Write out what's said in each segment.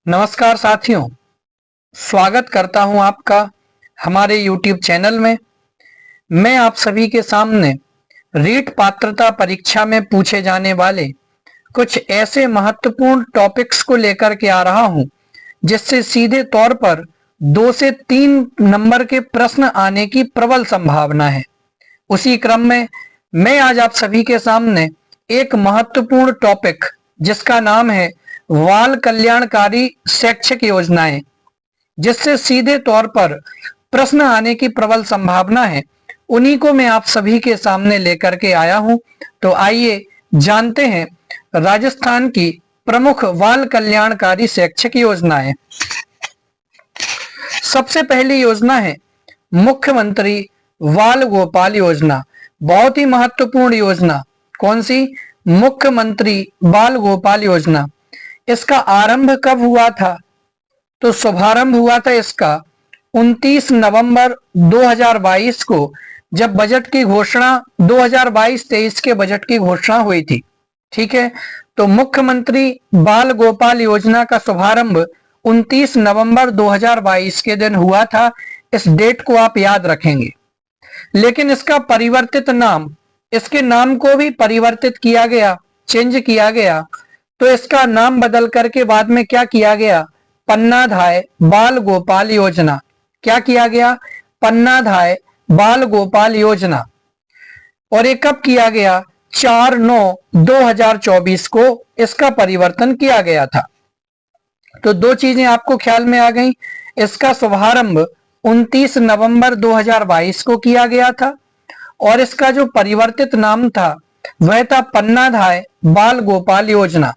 नमस्कार साथियों, स्वागत करता हूं आपका हमारे YouTube चैनल में। मैं आप सभी के सामने रीट पात्रता परीक्षा में पूछे जाने वाले कुछ ऐसे महत्वपूर्ण टॉपिक्स को लेकर के आ रहा हूं जिससे सीधे तौर पर 2 से 3 नंबर के प्रश्न आने की प्रबल संभावना है। उसी क्रम में मैं आज आप सभी के सामने एक महत्वपूर्ण टॉपिक जिसका नाम है बाल कल्याणकारी शैक्षिक योजनाएं, जिससे सीधे तौर पर प्रश्न आने की प्रबल संभावना है, उन्हीं को मैं आप सभी के सामने लेकर के आया हूं। तो आइए जानते हैं राजस्थान की प्रमुख बाल कल्याणकारी शैक्षिक योजनाएं। सबसे पहली योजना है मुख्यमंत्री बाल गोपाल योजना। बहुत ही महत्वपूर्ण योजना। कौन सी? मुख्यमंत्री बाल गोपाल योजना। इसका आरंभ कब हुआ था? तो शुभारंभ हुआ था इसका 29 नवंबर 2022 को, जब बजट की घोषणा 2022-23 के बजट की घोषणा हुई थी। ठीक है, तो मुख्यमंत्री बाल गोपाल योजना का शुभारंभ 29 नवंबर 2022 के दिन हुआ था। इस डेट को आप याद रखेंगे। लेकिन इसका परिवर्तित नाम, इसके नाम को भी परिवर्तित किया गया, चेंज किया गया। तो इसका नाम बदल करके बाद में क्या किया गया? पन्नाधाय बाल गोपाल योजना। क्या किया गया? पन्नाधाय बाल गोपाल योजना। और ये कब किया गया? 4/9/2024 को इसका परिवर्तन किया गया था। तो दो चीजें आपको ख्याल में आ गई। इसका शुभारंभ 29 नवंबर 2022 को किया गया था और इसका जो परिवर्तित नाम था वह था पन्नाधाय बाल गोपाल योजना।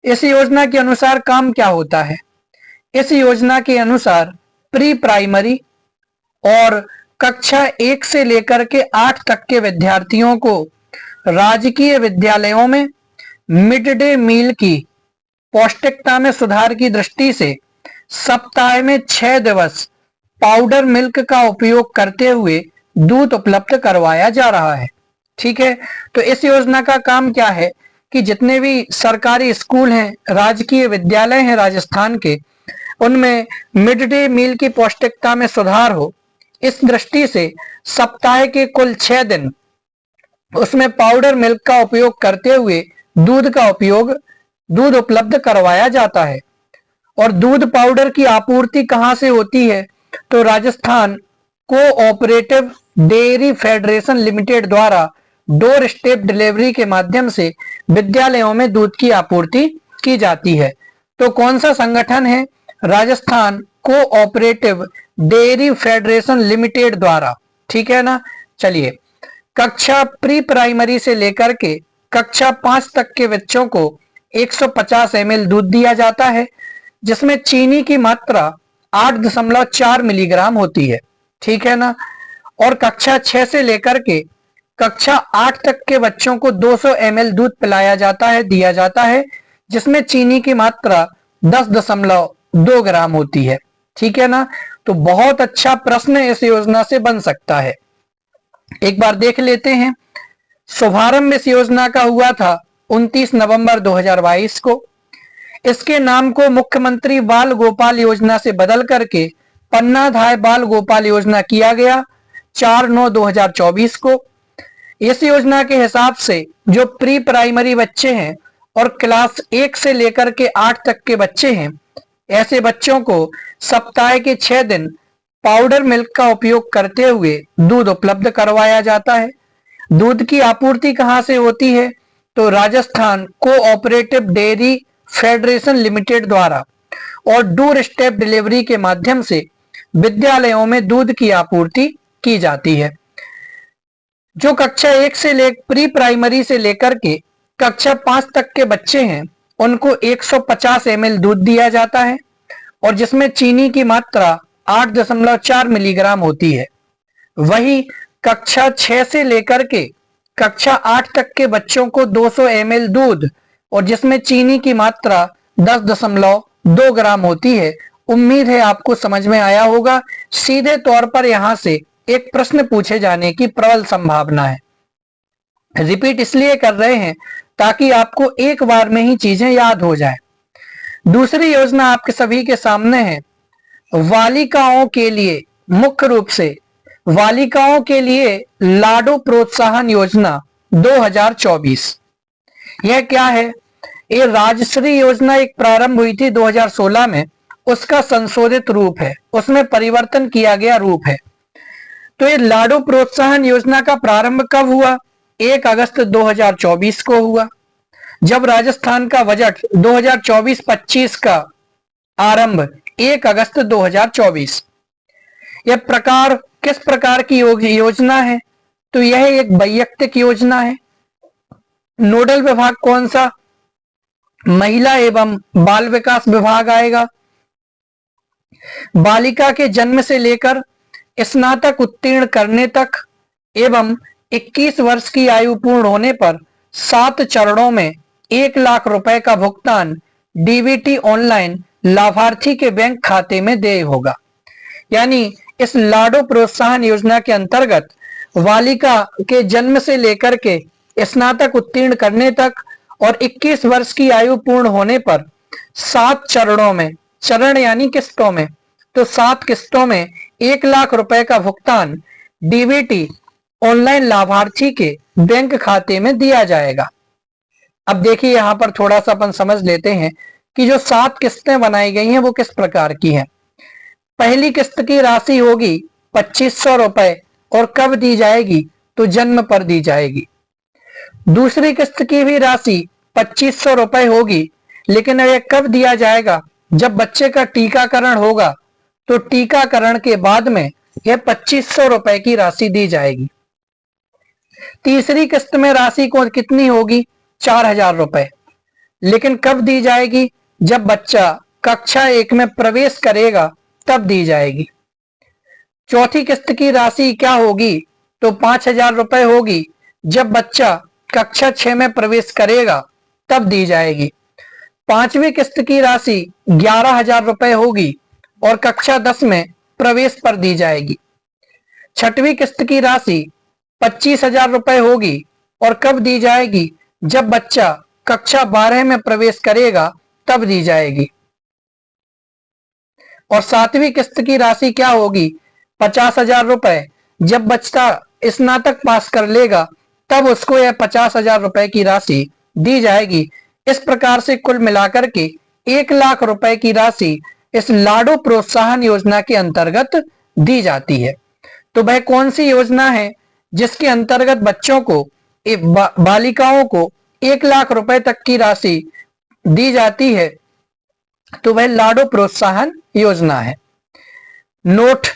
इस योजना के अनुसार काम क्या होता है? इस योजना के अनुसार प्री प्राइमरी और कक्षा 1 से लेकर के 8 तक के विद्यार्थियों को राजकीय विद्यालयों में मिड डे मील की पौष्टिकता में सुधार की दृष्टि से सप्ताह में 6 दिवस पाउडर मिल्क का उपयोग करते हुए दूध उपलब्ध करवाया जा रहा है। ठीक है, तो इस योजना का काम क्या है कि जितने भी सरकारी स्कूल हैं, राजकीय विद्यालय हैं राजस्थान के, उनमें मिड डे मील की पौष्टिकता में सुधार हो, इस दृष्टि से सप्ताह के कुल 6 दिन उसमें पाउडर मिल्क का उपयोग करते हुए दूध उपलब्ध करवाया जाता है। और दूध पाउडर की आपूर्ति कहां से होती है? तो Rajasthan cooperative dairy federation limited द्वारा डोर स्टेप डिलीवरी के माध्यम से विद्यालयों में दूध की आपूर्ति की जाती है। तो कौन सा संगठन है? Rajasthan cooperative dairy federation limited द्वारा। ठीक है ना। चलिए, कक्षा प्री प्राइमरी से लेकर के कक्षा 5 तक के बच्चों को 150 ml दूध दिया जाता है, जिसमें चीनी की मात्रा 8.4 मिलीग्राम होती है। ठीक है ना। और कक्षा 6 से लेकर के कक्षा 8 तक के बच्चों को 200 ml दूध पिलाया जाता है, दिया जाता है, जिसमें चीनी की मात्रा 10.2 ग्राम होती है। ठीक है ना। तो बहुत अच्छा प्रश्न इस योजना से बन सकता है। एक बार देख लेते हैं। शुभारंभ इस योजना का हुआ था 29 नवंबर 2022 को। इसके नाम को मुख्यमंत्री बाल गोपाल योजना से बदल करके पन्नाधाय बाल गोपाल योजना किया गया 4/9/2024 को। इस योजना के हिसाब से जो प्री प्राइमरी बच्चे हैं और क्लास 1 से लेकर के 8 तक के बच्चे हैं, ऐसे बच्चों को सप्ताह के 6 दिन पाउडर मिल्क का उपयोग करते हुए दूध उपलब्ध करवाया जाता है। दूध की आपूर्ति कहां से होती है? तो Rajasthan cooperative dairy federation limited द्वारा और डोर स्टेप डिलीवरी के माध्यम से विद्यालयों में दूध की आपूर्ति की जाती है। जो कक्षा 1 से प्री प्राइमरी से लेकर के कक्षा 5 तक के बच्चे हैं, उनको 150 ml दूध दिया जाता है और जिसमें चीनी की मात्रा 8.4 मिलीग्राम होती है। वही कक्षा 6 से लेकर के कक्षा 8 तक के बच्चों को 200 ml दूध और जिसमें चीनी की मात्रा 10.2 ग्राम होती है। उम्मीद है आपको समझ में आया होगा। सीधे तौर पर यहां से एक प्रश्न पूछे जाने की प्रबल संभावना है। रिपीट इसलिए कर रहे हैं ताकि आपको एक बार में ही चीजें याद हो जाए। दूसरी योजना आपके सभी के सामने है, बालिकाओं के लिए, मुख्य रूप से बालिकाओं के लिए लाडो प्रोत्साहन योजना 2024। यह क्या है? ये राजश्री योजना एक प्रारंभ हुई थी 2016 में, उसका संशोधित रूप है, उसमें परिवर्तन किया गया रूप है। तो ये लाडो प्रोत्साहन योजना का प्रारंभ कब हुआ? 1 अगस्त 2024 को हुआ, जब राजस्थान का बजट 2024-25 का आरंभ 1 अगस्त 2024। यह प्रकार किस प्रकार की योजना है? तो यह एक वैयक्तिक योजना है। नोडल विभाग कौन सा? महिला एवं बाल विकास विभाग आएगा। बालिका के जन्म से लेकर स्नातक उत्तीर्ण करने तक एवं 21 वर्ष की आयु पूर्ण होने पर 7 चरणों में 1 लाख रुपए का भुगतान डीबीटी ऑनलाइन लाभार्थी के बैंक खाते में देय होगा। यानी इस लाडो प्रोत्साहन योजना के अंतर्गत बालिका के जन्म से लेकर के स्नातक उत्तीर्ण करने तक और 21 वर्ष की आयु पूर्ण होने पर 7 चरणों में, चरण यानी किस्तों में, तो 7 किस्तों में 1 लाख रुपए का भुगतान डीबीटी ऑनलाइन लाभार्थी के बैंक खाते में दिया जाएगा। अब देखिए यहां पर थोड़ा सा अपन समझ लेते हैं कि जो 7 किस्तें बनाई गई हैं वो किस प्रकार की हैं। पहली किस्त की राशि होगी 2500 रुपए और कब दी जाएगी? तो जन्म पर दी जाएगी। दूसरी किस्त की भी राशि 2500 रुपए होगी, लेकिन यह कब दिया जाएगा? जब बच्चे का टीकाकरण होगा, तो टीकाकरण के बाद में यह 2500 रुपए की राशि दी जाएगी। तीसरी किस्त में राशि को कितनी होगी? 4000 रुपए, लेकिन कब दी जाएगी? जब बच्चा कक्षा 1 में प्रवेश करेगा तब दी जाएगी। चौथी किस्त की राशि क्या होगी? तो 5000 रुपए होगी, जब बच्चा कक्षा 6 में प्रवेश करेगा तब दी जाएगी। पांचवी किस्त की राशि 11000 रुपए होगी और कक्षा 10 में प्रवेश पर दी जाएगी। छठवीं किस्त की राशि 25000 रुपए होगी और कब दी जाएगी? जब बच्चा कक्षा 12 में प्रवेश करेगा तब दी जाएगी। और सातवीं किस्त की राशि क्या होगी? 50000 रुपए, जब बच्चा स्नातक पास कर लेगा तब उसको यह 50000 रुपए की राशि दी जाएगी। इस प्रकार से कुल मिलाकर के 1 लाख रुपए की राशि इस लाडो प्रोत्साहन योजना के अंतर्गत दी जाती है। तो वह कौन सी योजना है जिसके अंतर्गत बच्चों को, बालिकाओं को 1 लाख रुपए तक की राशि दी जाती है? तो वह लाडो प्रोत्साहन योजना है। नोट,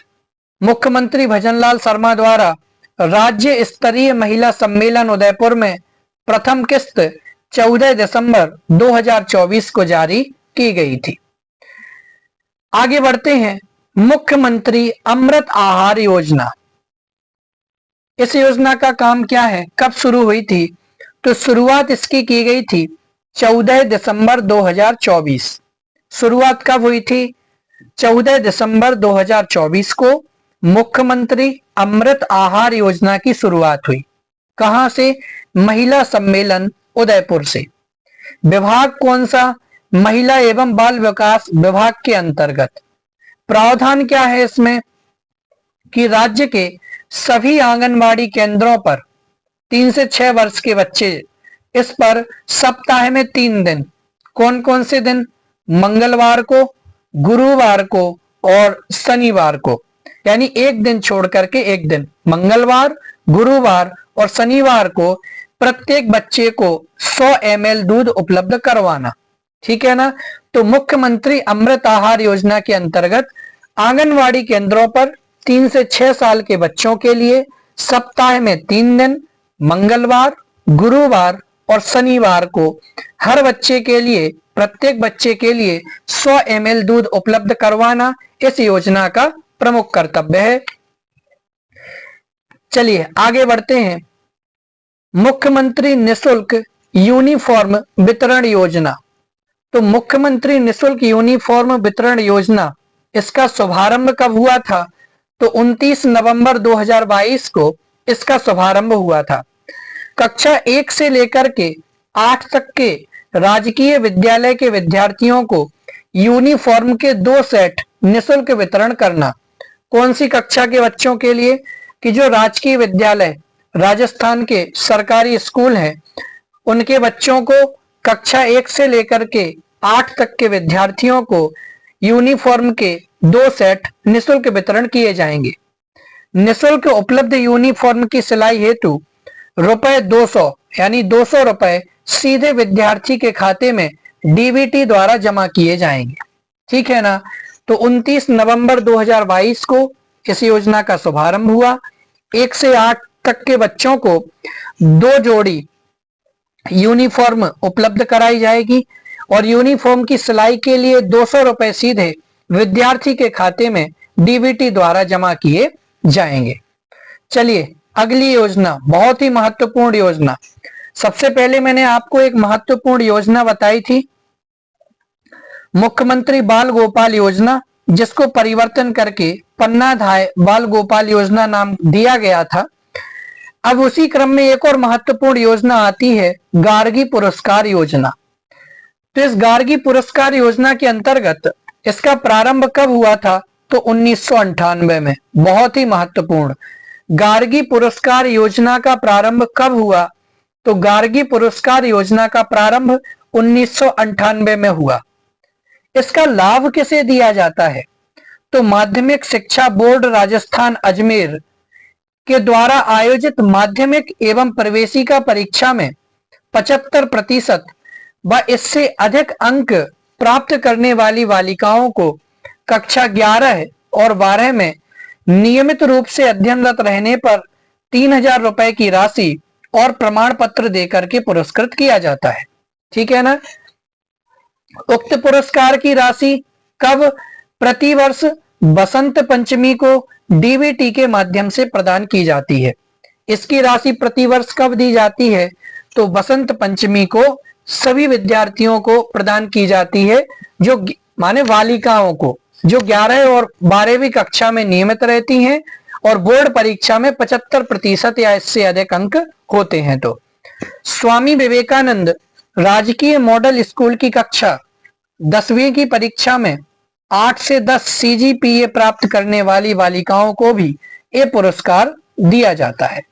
मुख्यमंत्री भजनलाल शर्मा द्वारा राज्य स्तरीय महिला सम्मेलन उदयपुर में प्रथम किस्त 14 दिसंबर 2024 को जारी की गई थी। आगे बढ़ते हैं। मुख्यमंत्री अमृत आहार योजना, इस योजना का काम क्या है? कब शुरू हुई थी? तो शुरुआत इसकी की गई थी 14 दिसंबर 2024। शुरुआत कब हुई थी? 14 दिसंबर 2024 को मुख्यमंत्री अमृत आहार योजना की शुरुआत हुई। कहां से? महिला सम्मेलन उदयपुर से। विभाग कौन सा? महिला एवं बाल विकास विभाग के अंतर्गत। प्रावधान क्या है इसमें? कि राज्य के सभी आंगनबाड़ी केंद्रों पर 3 से 6 वर्ष के बच्चे इस पर सप्ताह में 3 दिन, कौन कौन से दिन? मंगलवार को, गुरुवार को और शनिवार को, यानी एक दिन छोड़ करके एक दिन, मंगलवार, गुरुवार और शनिवार को प्रत्येक बच्चे को 100 ml दूध उपलब्ध करवाना। ठीक है ना? तो मुख्यमंत्री अमृत आहार योजना के अंतर्गत आंगनवाड़ी केंद्रों पर 3 से 6 साल के बच्चों के लिए सप्ताह में 3 दिन, मंगलवार, गुरुवार और शनिवार को हर बच्चे के लिए, प्रत्येक बच्चे के लिए 100 ml दूध उपलब्ध करवाना इस योजना का प्रमुख कर्तव्य है। चलिए आगे बढ़ते हैं। मुख्यमंत्री निशुल्क यूनिफॉर्म वितरण योजना। तो मुख्यमंत्री निशुल्क यूनिफॉर्म वितरण योजना, इसका शुभारंभ कब हुआ था? तो 29 नवंबर 2022 को इसका शुभारंभ हुआ था। कक्षा 1 से लेकर के 8 तक के राजकीय विद्यालय के विद्यार्थियों को यूनिफॉर्म के 2 सेट निःशुल्क वितरण करना। कौन सी कक्षा के बच्चों के लिए? कि जो राजकीय विद्यालय राजस्थान के सरकारी स्कूल हैं उनके बच्चों को कक्षा 1 से लेकर के 8 तक के विद्यार्थियों को यूनिफॉर्म के 2 सेट निःशुल्क वितरण किए जाएंगे। निःशुल्क उपलब्ध यूनिफॉर्म की सिलाई हेतु रुपए 200 यानी 200 रुपए सीधे विद्यार्थी के खाते में डीबीटी द्वारा जमा किए जाएंगे। ठीक है ना। तो 29 नवंबर 2022 को इस योजना का शुभारंभ हुआ। 1 से 8 तक के बच्चों को 2 जोड़ी यूनिफॉर्म उपलब्ध कराई जाएगी और यूनिफॉर्म की सिलाई के लिए 200 रुपए सीधे विद्यार्थी के खाते में डीबीटी द्वारा जमा किए जाएंगे। चलिए अगली योजना, बहुत ही महत्वपूर्ण योजना। सबसे पहले मैंने आपको एक महत्वपूर्ण योजना बताई थी, मुख्यमंत्री बाल गोपाल योजना, जिसको परिवर्तन करके पन्नाधाय बाल गोपाल योजना नाम दिया गया था। अब उसी क्रम में एक और महत्वपूर्ण योजना आती है, गार्गी पुरस्कार योजना। तो इस गार्गी पुरस्कार योजना के अंतर्गत इसका प्रारंभ कब हुआ था? तो 1998 में। बहुत ही महत्वपूर्ण, गार्गी पुरस्कार योजना का प्रारंभ कब हुआ? तो गार्गी पुरस्कार योजना का प्रारंभ 1998 में हुआ। इसका लाभ किसे दिया जाता है? तो माध्यमिक शिक्षा बोर्ड राजस्थान अजमेर के द्वारा आयोजित माध्यमिक एवं प्रवेशिका परीक्षा में 75% व इससे अधिक अंक प्राप्त करने वाली बालिकाओं को कक्षा 11 और 12 में नियमित रूप से अध्ययनरत रहने पर 3000 रुपए की राशि और प्रमाण पत्र देकर के पुरस्कृत किया जाता है। ठीक है ना। उक्त पुरस्कार की राशि कब? प्रतिवर्ष बसंत पंचमी को डीबीटी के माध्यम से प्रदान की जाती है। इसकी राशि प्रतिवर्ष कब दी जाती है? तो बसंत पंचमी को सभी विद्यार्थियों को प्रदान की जाती है, जो माने बालिकाओं को जो 11 और 12वीं कक्षा में नियमित रहती हैं और बोर्ड परीक्षा में 75% या इससे अधिक अंक होते हैं। तो स्वामी विवेकानंद राजकीय मॉडल स्कूल की कक्षा 10वीं की परीक्षा में 8 से 10 सीजीपीए प्राप्त करने वाली बालिकाओं को भी ये पुरस्कार दिया जाता है।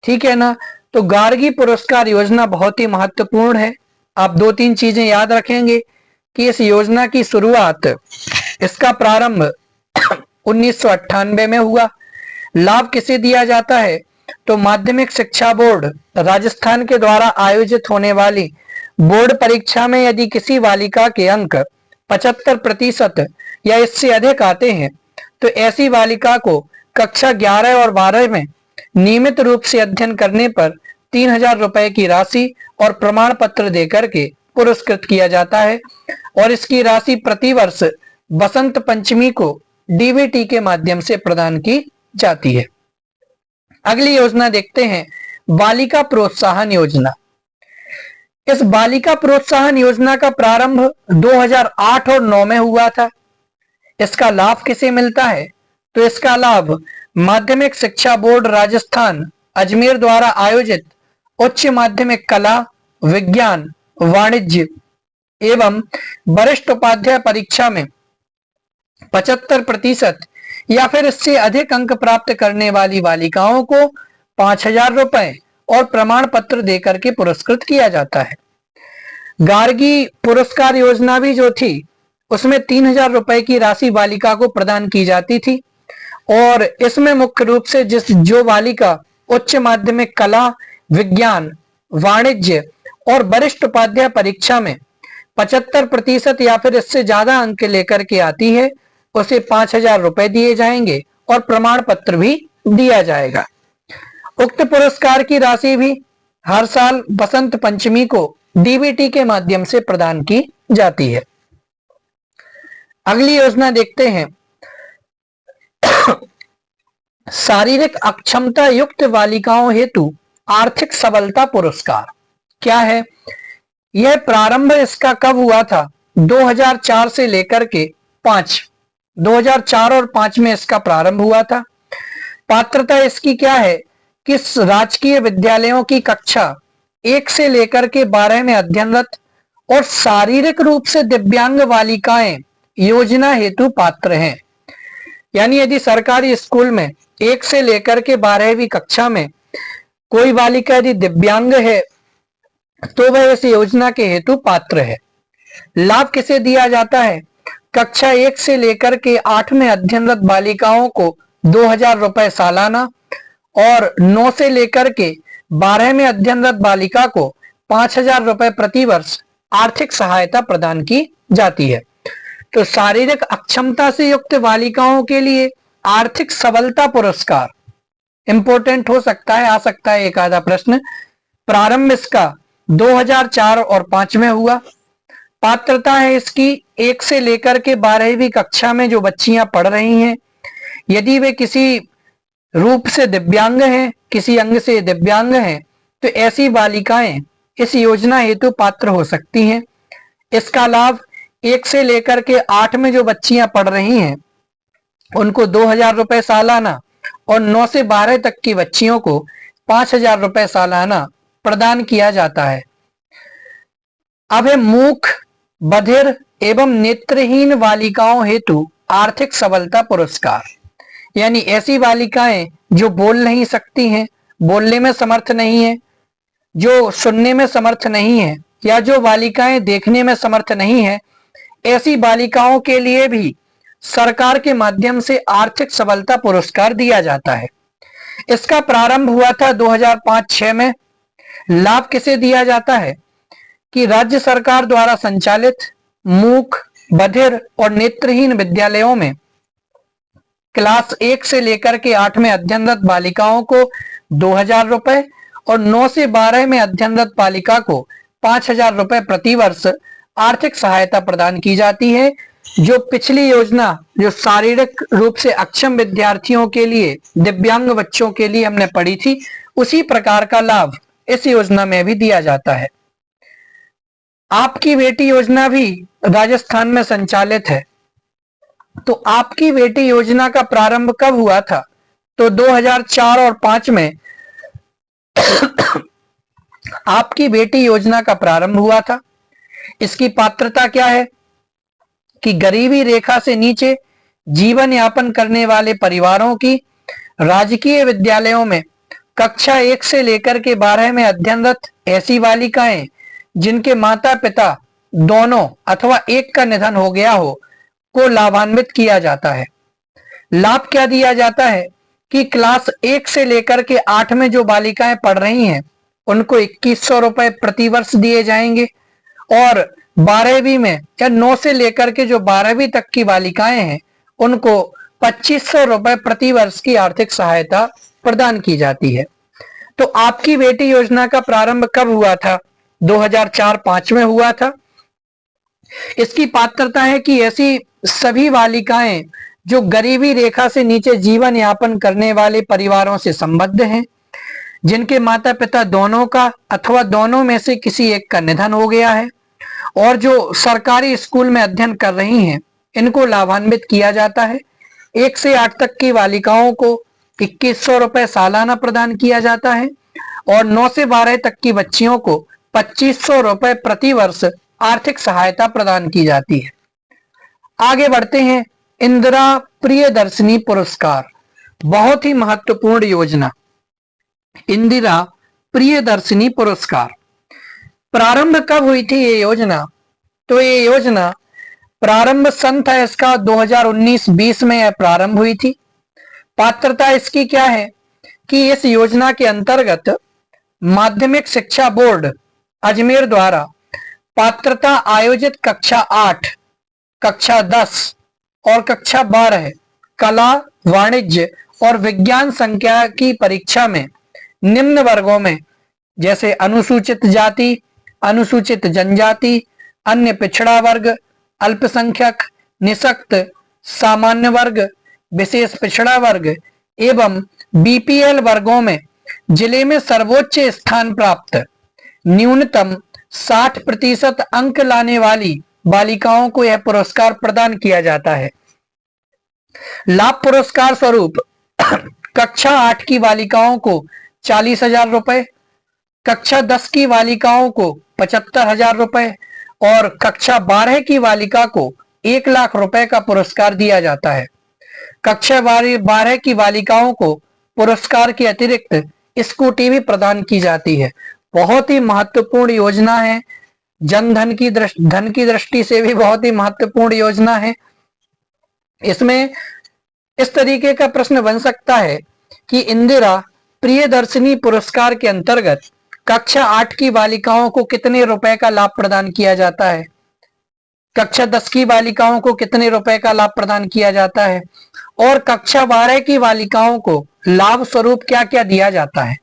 ठीक है ना। तो गार्गी पुरस्कार योजना बहुत ही महत्वपूर्ण है। आप 2-3 चीजें याद रखेंगे कि इस योजना की शुरुआत, इसका प्रारंभ 1998 में हुआ। लाभ किसे दिया जाता है? तो माध्यमिक शिक्षा बोर्ड राजस्थान के द्वारा आयोजित होने वाली बोर्ड परीक्षा में यदि किसी बालिका के अंक 75% या इससे अधिक आते हैं तो ऐसी बालिका को कक्षा 11 और 12 में नियमित रूप से अध्ययन करने पर 3000 रुपए की राशि और प्रमाण पत्र देकर के पुरस्कृत किया जाता है और इसकी राशि प्रतिवर्ष बसंत पंचमी को डीबीटी के माध्यम से प्रदान की जाती है। अगली योजना देखते हैं, बालिका प्रोत्साहन योजना। इस बालिका प्रोत्साहन योजना का प्रारंभ 2008 और 9 में हुआ था। इसका लाभ किसे मिलता है? तो इसका लाभ माध्यमिक शिक्षा बोर्ड राजस्थान अजमेर द्वारा आयोजित उच्च माध्यमिक कला, विज्ञान, वाणिज्य एवं वरिष्ठ उपाध्याय परीक्षा में 75% या फिर इससे अधिक अंक प्राप्त करने वाली बालिकाओं को 5000 रुपए और प्रमाण पत्र देकर के पुरस्कृत किया जाता है। गार्गी पुरस्कार योजना भी जो थी उसमें 3000 रुपए की राशि बालिका को प्रदान की जाती थी और इसमें मुख्य रूप से जो बालिका उच्च माध्यमिक कला, विज्ञान, वाणिज्य और वरिष्ठ उपाध्याय परीक्षा में 75% या फिर इससे ज्यादा अंक लेकर के आती है उसे 5000 रुपए दिए जाएंगे और प्रमाण पत्र भी दिया जाएगा। उक्त पुरस्कार की राशि भी हर साल बसंत पंचमी को डीबीटी के माध्यम से प्रदान की जाती है। अगली योजना देखते हैं, शारीरिक अक्षमता युक्त बालिकाओं हेतु आर्थिक सबलता पुरस्कार। क्या है यह? प्रारंभ इसका कब हुआ था? 2004 से लेकर के 2004 और 5 में इसका प्रारंभ हुआ था। पात्रता इसकी क्या है कि राजकीय विद्यालयों की कक्षा 1 से लेकर के 12 में अध्ययनरत और शारीरिक रूप से दिव्यांग बालिकाएं योजना हेतु पात्र हैं। यानी यदि सरकारी स्कूल में 1 से लेकर के 12वीं कक्षा में कोई बालिका यदि दिव्यांग है तो वह इस योजना के हेतु पात्र है। लाभ किसे दिया जाता है? कक्षा 1 से लेकर के 8 में अध्ययनरत बालिकाओं को 2000 रुपए सालाना और 9 से लेकर के 12 में अध्ययनरत बालिका को 5000 रुपए प्रति वर्ष आर्थिक सहायता प्रदान की जाती है। तो शारीरिक अक्षमता से युक्त बालिकाओं के लिए आर्थिक सबलता पुरस्कार इंपॉर्टेंट हो सकता है, आ सकता है एक आधा प्रश्न। प्रारंभ इसका 2004 और 5 में हुआ। पात्रता है इसकी 1 से लेकर के 12वीं कक्षा में जो बच्चियां पढ़ रही हैं, यदि वे किसी रूप से दिव्यांग हैं, किसी अंग से दिव्यांग हैं, तो ऐसी बालिकाएं इस योजना हेतु पात्र हो सकती हैं। इसका लाभ 1 से लेकर के 8 में जो बच्चियां पढ़ रही हैं उनको 2000 रुपए सालाना और 9 से 12 तक की बच्चियों को 5000 रुपए सालाना प्रदान किया जाता है। अब है मूक, बधिर एवं नेत्रहीन बालिकाओं हेतु आर्थिक सबलता पुरस्कार। यानी ऐसी बालिकाएं जो बोल नहीं सकती हैं, बोलने में समर्थ नहीं है, जो सुनने में समर्थ नहीं है, या जो बालिकाएं देखने में समर्थ नहीं है, ऐसी बालिकाओं के लिए भी सरकार के माध्यम से आर्थिक सबलता पुरस्कार दिया जाता है। इसका प्रारंभ हुआ था 2005-6 में। लाभ किसे दिया जाता है कि राज्य सरकार द्वारा संचालित मूक, बधिर और नेत्रहीन विद्यालयों में क्लास 1 से लेकर के 8 में अध्ययनरत बालिकाओं को 2000 रुपए और 9 से 12 में अध्ययनरत बालिका को 5000 रुपए प्रति वर्ष आर्थिक सहायता प्रदान की जाती है। जो पिछली योजना जो शारीरिक रूप से अक्षम विद्यार्थियों के लिए, दिव्यांग बच्चों के लिए हमने पढ़ी थी, उसी प्रकार का लाभ इस योजना में भी दिया जाता है। आपकी बेटी योजना भी राजस्थान में संचालित है। तो आपकी बेटी योजना का प्रारंभ कब हुआ था? तो 2004 और 5 में आपकी बेटी योजना का प्रारंभ हुआ था। इसकी पात्रता क्या है कि गरीबी रेखा से नीचे जीवन यापन करने वाले परिवारों की राजकीय विद्यालयों में कक्षा 1 से लेकर के 12 में अध्ययनरत ऐसी बालिकाएं जिनके माता पिता दोनों अथवा एक का निधन हो गया हो को लाभान्वित किया जाता है। लाभ क्या दिया जाता है कि क्लास 1 से लेकर के 8 में जो बालिकाएं पढ़ रही हैं उनको 2100 रुपए प्रति वर्ष दिए जाएंगे और 12वीं में या 9 से लेकर के जो 12वीं तक की बालिकाएं हैं उनको 2500 रुपए प्रति वर्ष की आर्थिक सहायता प्रदान की जाती है। तो आपकी बेटी योजना का प्रारंभ कब हुआ था? 2004-5 में हुआ था। इसकी पात्रता है कि ऐसी सभी बालिकाएं जो गरीबी रेखा से नीचे जीवन यापन करने वाले परिवारों से संबद्ध हैं, जिनके माता पिता दोनों का अथवा दोनों में से किसी एक का निधन हो गया है और जो सरकारी स्कूल में अध्ययन कर रही हैं, इनको लाभान्वित किया जाता है। 1 से 8 तक की बालिकाओं को 2100 रुपए सालाना प्रदान किया जाता है और 9 से 12 तक की बच्चियों को 2500 रुपए प्रति वर्ष आर्थिक सहायता प्रदान की जाती है। आगे बढ़ते हैं। इंदिरा प्रियदर्शिनी पुरस्कार, बहुत ही महत्वपूर्ण योजना। इंदिरा प्रियदर्शिनी पुरस्कार प्रारंभ कब हुई थी ये योजना? तो ये योजना प्रारंभ सन था इसका 2019-20 में प्रारंभ हुई थी। पात्रता इसकी क्या है कि इस योजना के अंतर्गत माध्यमिक शिक्षा बोर्ड अजमेर द्वारा पात्रता आयोजित कक्षा 8, कक्षा 10 और कक्षा 12 कला, वाणिज्य और विज्ञान संख्या की परीक्षा में निम्न वर्गों में जैसे अनुसूचित जाति, अनुसूचित जनजाति, अन्य पिछड़ा वर्ग, अल्पसंख्यक, निशक्त, सामान्य वर्ग, विशेष पिछड़ा वर्ग एवं बीपीएल वर्गों में जिले में सर्वोच्च स्थान प्राप्त न्यूनतम 60% अंक लाने वाली बालिकाओं को यह पुरस्कार प्रदान किया जाता है। लाभ पुरस्कार स्वरूप कक्षा 8 की बालिकाओं को 40,000 रुपए, कक्षा 10 की बालिकाओं को 75,000 रुपए और कक्षा 12 की बालिका को 1,00,000 रुपए का पुरस्कार दिया जाता है। कक्षा 12 की बालिकाओं को पुरस्कार के अतिरिक्त स्कूटी भी प्रदान की जाती है। बहुत ही महत्वपूर्ण योजना है, धन की दृष्टि से भी बहुत ही महत्वपूर्ण योजना है। इसमें इस तरीके का प्रश्न बन सकता है कि इंदिरा प्रियदर्शिनी पुरस्कार के अंतर्गत कक्षा 8 की बालिकाओं को कितने रुपए का लाभ प्रदान किया जाता है, कक्षा 10 की बालिकाओं को कितने रुपए का लाभ प्रदान किया जाता है, और कक्षा 12 की बालिकाओं को लाभ स्वरूप क्या क्या दिया जाता है।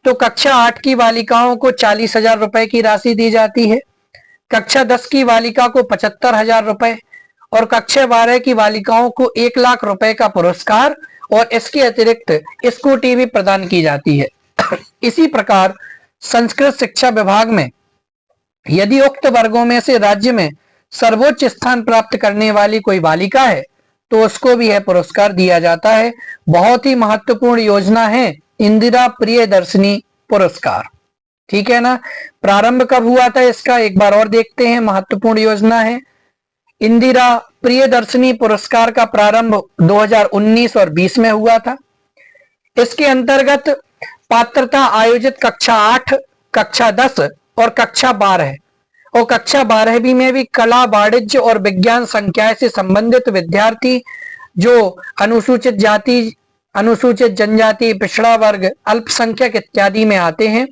तो कक्षा 8 की बालिकाओं को 40,000 रुपए की राशि दी जाती है, कक्षा 10 की बालिका को 75,000 रुपए और कक्षा 12 की बालिकाओं को 1,00,000 रुपए का पुरस्कार और इसके अतिरिक्त स्कूटी भी प्रदान की जाती है। इसी प्रकार संस्कृत शिक्षा विभाग में यदि उक्त वर्गों में से राज्य में सर्वोच्च स्थान प्राप्त करने वाली कोई बालिका है तो उसको भी यह पुरस्कार दिया जाता है। बहुत ही महत्वपूर्ण योजना है इंदिरा प्रियदर्शिनी पुरस्कार। ठीक है ना। प्रारंभ कब हुआ था इसका एक बार और देखते हैं। महत्वपूर्ण योजना है। इंदिरा प्रियदर्शिनी पुरस्कार का प्रारंभ 2019 और 20 में हुआ था। इसके अंतर्गत पात्रता आयोजित कक्षा 8, कक्षा 10 और कक्षा 12 और कक्षा 12वीं में भी कला, वाणिज्य और विज्ञान संकाय से संबंधित विद्यार्थी जो अनुसूचित जाति, अनुसूचित जनजाति, पिछड़ा वर्ग, अल्पसंख्यक इत्यादि में आते हैं,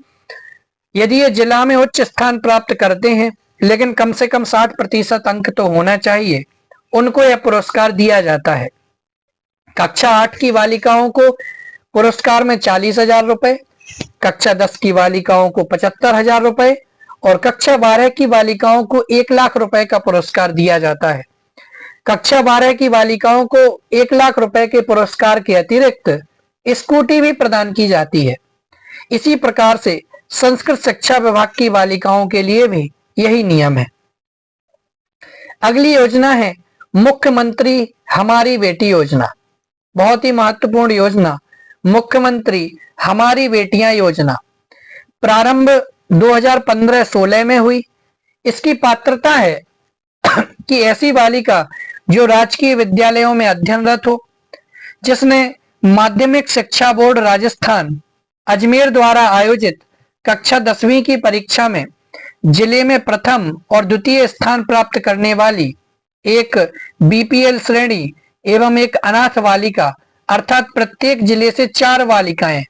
यदि ये जिला में उच्च स्थान प्राप्त करते हैं लेकिन कम से कम 60% अंक तो होना चाहिए, उनको यह पुरस्कार दिया जाता है। कक्षा 8 की बालिकाओं को पुरस्कार में 40,000 रुपए, कक्षा 10 की बालिकाओं को 75,000 रुपए और कक्षा 12 की बालिकाओं को 1,00,000 रुपए का पुरस्कार दिया जाता है। कक्षा 12 की बालिकाओं को 1,00,000 रुपए के पुरस्कार के अतिरिक्त स्कूटी भी प्रदान की जाती है। इसी प्रकार से संस्कृत शिक्षा विभाग की बालिकाओं के लिए भी यही नियम है। अगली योजना है मुख्यमंत्री हमारी बेटी योजना। बहुत ही महत्वपूर्ण योजना, मुख्यमंत्री हमारी बेटियां योजना। प्रारंभ 2015-16 में हुई। इसकी पात्रता है कि ऐसी बालिका जो राजकीय विद्यालयों में अध्ययनरत हो, जिसने माध्यमिक शिक्षा बोर्ड राजस्थान अजमेर द्वारा आयोजित कक्षा 10वीं की परीक्षा में जिले में प्रथम और द्वितीय स्थान प्राप्त करने वाली एक बीपीएल श्रेणी एवं एक अनाथ बालिका, अर्थात प्रत्येक जिले से 4 बालिकाएं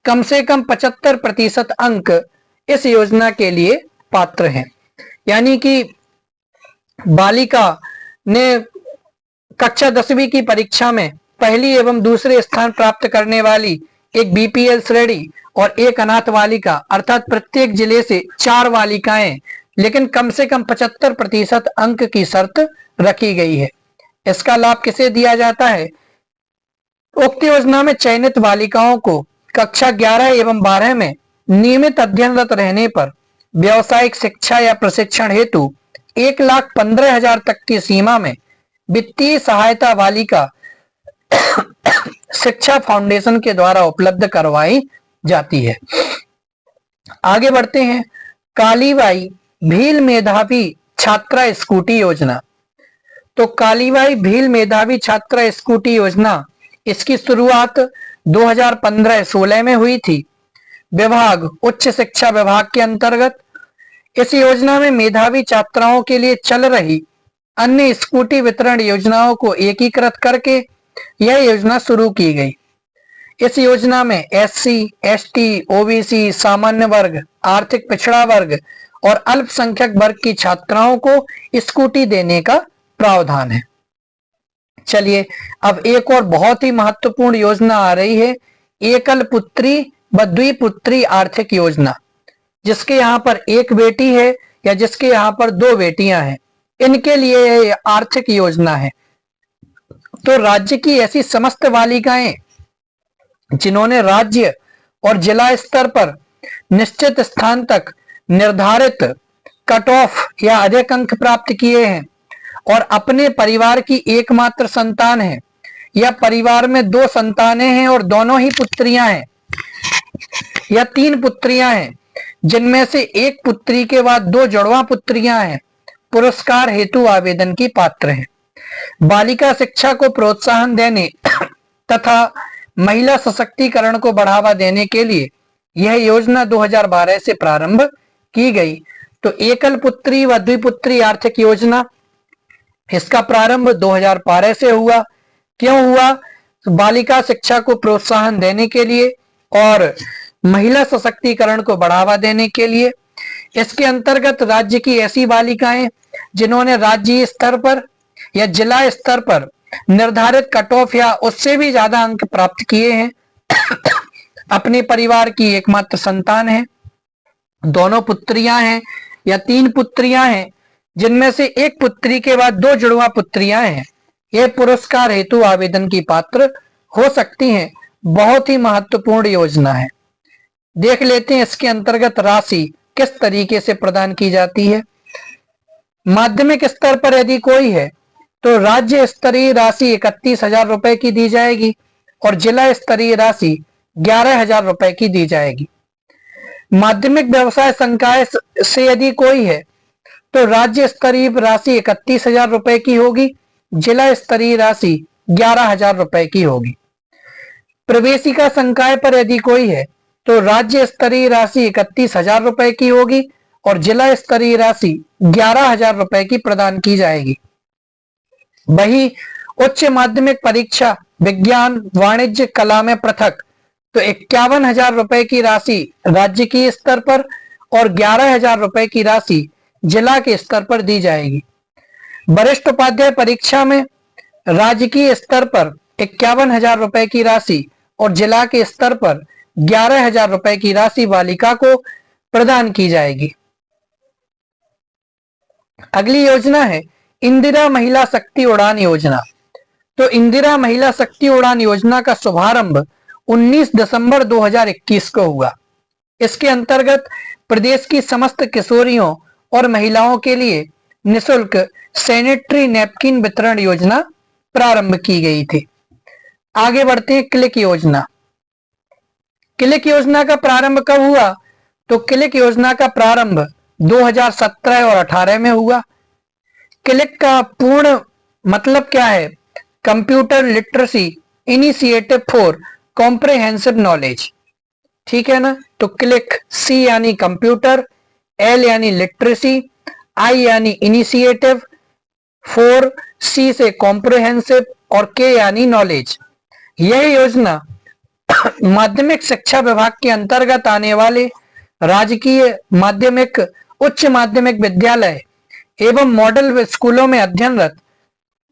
कम से कम 75% अंक इस योजना के लिए पात्र हैं। यानी कि बालिका ने कक्षा 10वीं की परीक्षा में पहली एवं दूसरे स्थान प्राप्त करने वाली एक बीपीएल श्रेणी और एक अनाथ बालिका, अर्थात प्रत्येक जिले से 4 बालिकाएं, लेकिन कम से कम 75% अंक की शर्त रखी गई है। इसका लाभ किसे दिया जाता है? उक्त योजना में चयनित बालिकाओं को कक्षा 11 एवं 12 में नियमित अध्ययनरत रहने पर व्यावसायिक शिक्षा या प्रशिक्षण हेतु 1,15,000 तक की सीमा में वित्तीय सहायता बालिका शिक्षा फाउंडेशन के द्वारा उपलब्ध करवाई जाती है। आगे बढ़ते हैं। कालीबाई भील मेधावी छात्रा स्कूटी योजना। तो कालीबाई भील मेधावी छात्रा स्कूटी योजना, इसकी शुरुआत 2015-16 में हुई थी। विभाग उच्च शिक्षा विभाग के अंतर्गत इस योजना में मेधावी छात्राओं के लिए चल रही अन्य स्कूटी वितरण योजनाओं को एकीकृत करके यह योजना शुरू की गई। इस योजना में एससी, एसटी, ओबीसी, सामान्य वर्ग, आर्थिक पिछड़ा वर्ग और अल्पसंख्यक वर्ग की छात्राओं को स्कूटी देने का प्रावधान है। चलिए अब एक और बहुत ही महत्वपूर्ण योजना आ रही है, एकल पुत्री व द्विपुत्री आर्थिक योजना। जिसके यहाँ पर एक बेटी है या जिसके यहाँ पर 2 बेटियां हैं, इनके लिए यह आर्थिक योजना है। तो राज्य की ऐसी समस्त बालिकाएं जिन्होंने राज्य और जिला स्तर पर निश्चित स्थान तक निर्धारित कट ऑफ या अधिक अंक प्राप्त किए हैं और अपने परिवार की एकमात्र संतान है या परिवार में 2 संतानें हैं और दोनों ही पुत्रियां हैं या 3 पुत्रियां हैं, जिनमें से एक पुत्री के बाद 2 जुड़वा पुत्रियां हैं, पुरस्कार हेतु आवेदन की पात्र हैं। बालिका शिक्षा को प्रोत्साहन देने तथा महिला सशक्तिकरण को बढ़ावा देने के लिए यह योजना 2012 से प्रारंभ की गई। तो एकल पुत्री व द्विपुत्री आर्थिक योजना, इसका प्रारंभ 2012 से हुआ। क्यों हुआ? तो बालिका शिक्षा को प्रोत्साहन देने के लिए और महिला सशक्तिकरण को बढ़ावा देने के लिए। इसके अंतर्गत राज्य की ऐसी बालिकाएं जिन्होंने राज्य स्तर पर या जिला स्तर पर निर्धारित कट ऑफ या उससे भी ज्यादा अंक प्राप्त किए हैं, अपने परिवार की एकमात्र संतान है, दोनों पुत्रियां हैं या 3 पुत्रियां हैं, जिनमें से एक पुत्री के बाद 2 जुड़वा पुत्रियां हैं, ये पुरस्कार हेतु आवेदन की पात्र हो सकती हैं। बहुत ही महत्वपूर्ण योजना है। देख लेते हैं इसके अंतर्गत राशि किस तरीके से प्रदान की जाती है। माध्यमिक स्तर पर यदि कोई है तो राज्य स्तरीय राशि 31,000 रुपए की दी जाएगी और जिला स्तरीय राशि 11,000 रुपए की दी जाएगी। माध्यमिक व्यवसाय संकाय से यदि कोई है तो राज्य स्तरीय राशि 31,000 रुपए की होगी, जिला स्तरीय राशि 11,000 रुपए की होगी। प्रवेशिका संकाय पर यदि कोई है तो राज्य स्तरीय राशि 31,000 रुपए की होगी और जिला स्तरीय राशि 11,000 रुपए की प्रदान की जाएगी। वही उच्च माध्यमिक परीक्षा विज्ञान वाणिज्य कला में पृथक तो 51,000 रुपए की राशि राज्य के स्तर पर और 11,000 रुपए की राशि जिला के स्तर पर दी जाएगी। वरिष्ठ उपाध्याय परीक्षा में राजकीय स्तर पर 51,000 रुपए की राशि और जिला के स्तर पर 11,000 रुपए की राशि बालिका को प्रदान की जाएगी। अगली योजना है इंदिरा महिला शक्ति उड़ान योजना। तो इंदिरा महिला शक्ति उड़ान योजना का शुभारंभ 19 दिसंबर 2021 को हुआ। इसके अंतर्गत प्रदेश की समस्त किशोरियों और महिलाओं के लिए निःशुल्क सैनिटरी नैपकिन वितरण योजना प्रारंभ की गई थी। आगे बढ़ते हैं क्लिक योजना। क्लिक योजना का प्रारंभ कब हुआ? तो क्लिक योजना का प्रारंभ 2017 और 18 में हुआ। क्लिक का पूर्ण मतलब क्या है? Computer literacy initiative for comprehensive knowledge, ठीक है ना। तो क्लिक सी यानी कंप्यूटर, एल यानी लिटरेसी, आई यानी इनिशिएटिव, 4 सी से कॉम्प्रिहेंसिव और के यानी नॉलेज। यह योजना माध्यमिक शिक्षा विभाग के अंतर्गत आने वाले राजकीय माध्यमिक उच्च माध्यमिक विद्यालय एवं मॉडल स्कूलों में अध्ययनरत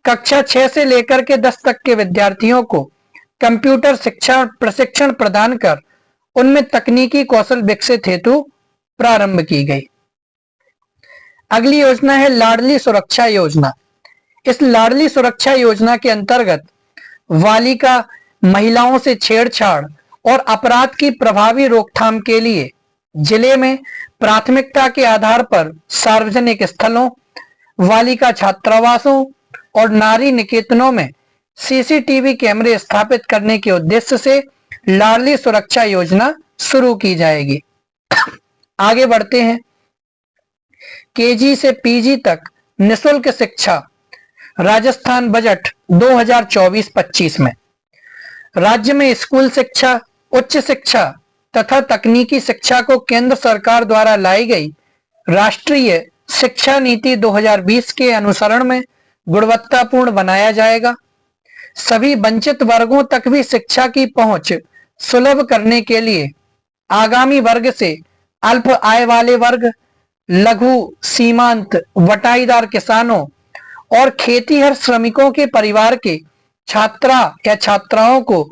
कक्षा 6 से लेकर के 10 तक के विद्यार्थियों को कंप्यूटर शिक्षा प्रशिक्षण प्रदान कर उनमें तकनीकी कौशल विकसित हेतु प्रारंभ की गई। अगली योजना है लाडली सुरक्षा योजना। इस लाडली सुरक्षा योजना के अंतर्गत बालिका महिलाओं से छेड़छाड़ और अपराध की प्रभावी रोकथाम के लिए जिले में प्राथमिकता के आधार पर सार्वजनिक स्थलों, बालिका छात्रावासों और नारी निकेतनों में सीसीटीवी कैमरे स्थापित करने के उद्देश्य से लाडली सुरक्षा योजना शुरू की जाएगी। आगे बढ़ते हैं। केजी से पीजी तक निःशुल्क शिक्षा राजस्थान बजट 2024-25 में राज्य में स्कूल शिक्षा, उच्च शिक्षा तथा तकनीकी शिक्षा को केंद्र सरकार द्वारा लाई गई राष्ट्रीय शिक्षा नीति 2020 के अनुसरण में गुणवत्तापूर्ण बनाया जाएगा। सभी वंचित वर्गों तक भी शिक्षा की पहुंच सुलभ करने के लिए आगामी वर्ग से अल्प आय वाले वर्ग, लघु सीमांत बटाईदार किसानों और खेतीहर श्रमिकों के परिवार के छात्रा या छात्राओं को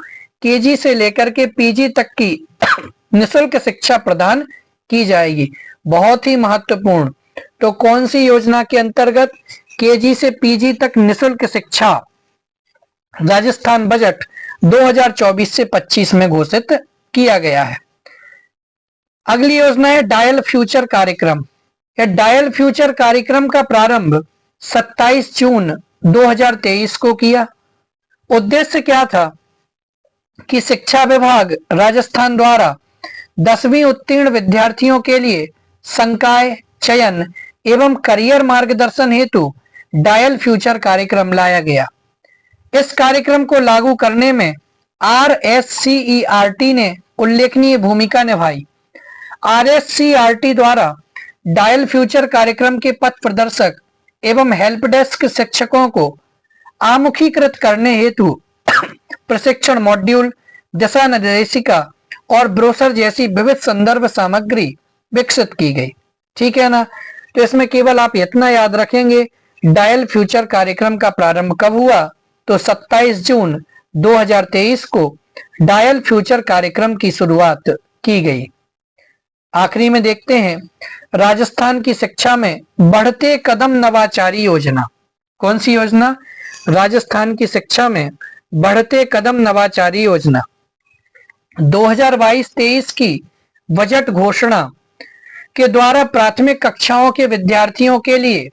केजी से लेकर के पीजी तक की निःशुल्क शिक्षा प्रदान की जाएगी। बहुत ही महत्वपूर्ण। तो कौन सी योजना के अंतर्गत केजी से पीजी तक निःशुल्क शिक्षा राजस्थान बजट 2024 से 25 में घोषित किया गया है। अगली योजना है डायल फ्यूचर कार्यक्रम। यह डायल फ्यूचर कार्यक्रम का प्रारंभ 27 जून 2023 को किया। उद्देश्य क्या था कि शिक्षा विभाग राजस्थान द्वारा 10वीं उत्तीर्ण विद्यार्थियों के लिए संकाय चयन एवं करियर मार्गदर्शन हेतु डायल फ्यूचर कार्यक्रम लाया गया। इस कार्यक्रम को लागू करने में RSCERT ने उल्लेखनीय भूमिका निभाई। RSCERT द्वारा डायल फ्यूचर कार्यक्रम के पथ प्रदर्शक एवं हेल्प डेस्क शिक्षकों को आमुखीकृत करने हेतु प्रशिक्षण मॉड्यूल, दिशा निर्देशिका और ब्रोशर जैसी विविध संदर्भ सामग्री विकसित की गई। ठीक है ना। तो इसमें केवल आप इतना याद रखेंगे, डायल फ्यूचर कार्यक्रम का प्रारंभ कब हुआ, तो 27 जून 2023 को डायल फ्यूचर कार्यक्रम की शुरुआत की गई। आखिरी में देखते हैं राजस्थान की शिक्षा में बढ़ते कदम नवाचारी योजना। कौन सी योजना? राजस्थान की शिक्षा में बढ़ते कदम नवाचारी योजना। 2022-23 की बजट घोषणा के द्वारा प्राथमिक कक्षाओं के विद्यार्थियों के लिए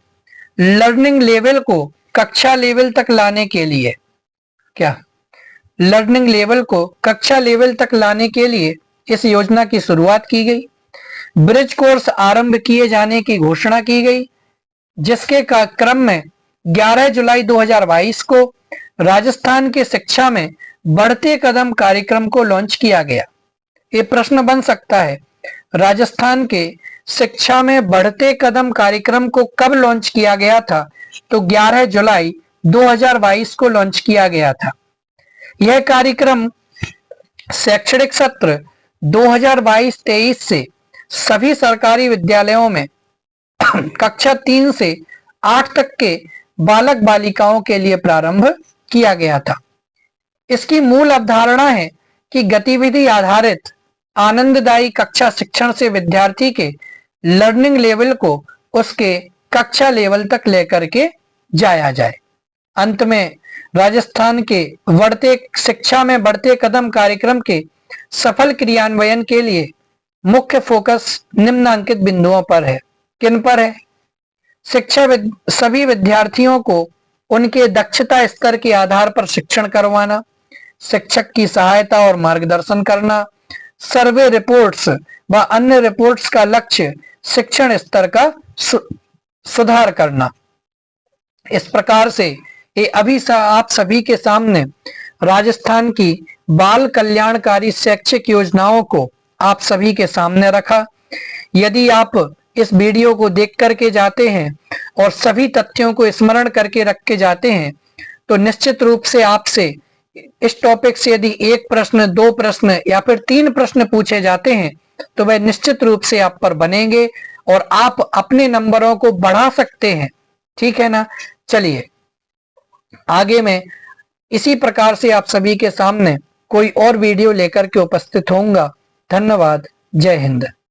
लर्निंग लेवल को कक्षा लेवल तक लाने के लिए, क्या लर्निंग लेवल को कक्षा लेवल तक लाने के लिए इस योजना की शुरुआत की गई। ब्रिज कोर्स आरंभ किए जाने की घोषणा की गई, जिसके क्रम में 11 जुलाई 2022 को राजस्थान के शिक्षा में बढ़ते कदम कार्यक्रम को लॉन्च किया गया। ये प्रश्न बन सकता है, राजस्थान के शिक्षा में बढ़ते कदम कार्यक्रम को कब लॉन्च किया गया था? तो 11 जुलाई 2022 को लॉन्च किया गया था। यह कार्यक्रम शैक्षणिक सत्र 2022-23 से सभी सरकारी विद्यालयों में कक्षा 3 से 8 तक के बालक बालिकाओं के लिए प्रारंभ किया गया था। इसकी मूल अवधारणा है कि गतिविधि आधारित आनंददायी कक्षा शिक्षण से विद्यार्थी के लर्निंग लेवल को उसके कक्षा लेवल तक लेकर के जाया जाए। अंत में राजस्थान के बढ़ते शिक्षा में बढ़ते कदम कार्यक्रम के सफल क्रियान्वयन के लिए मुख्य फोकस निम्नलिखित बिंदुओं पर है। किन पर है? सभी विद्यार्थियों को उनके दक्षता स्तर के आधार पर शिक्षण करवाना, शिक्षक की सहायता और मार्गदर्शन करना, सर्वे रिपोर्ट्स व अन्य रिपोर्ट्स का लक्ष्य शिक्षण स्तर का सुधार करना। इस प्रकार से ये अभी आप सभी के सामने राजस्थान की बाल कल्याणकारी शैक्षिक योजनाओं को आप सभी के सामने रखा। यदि आप इस वीडियो को देख करके जाते हैं और सभी तथ्यों को स्मरण करके रख के जाते हैं, तो निश्चित रूप से आपसे इस टॉपिक से यदि एक प्रश्न, दो प्रश्न या फिर 3 प्रश्न पूछे जाते हैं, तो वह निश्चित रूप से आप पर बनेंगे और आप अपने नंबरों को बढ़ा सकते हैं। ठीक है ना। चलिए आगे मैं इसी प्रकार से आप सभी के सामने कोई और वीडियो लेकर के उपस्थित होऊंगा। धन्यवाद। जय हिंद।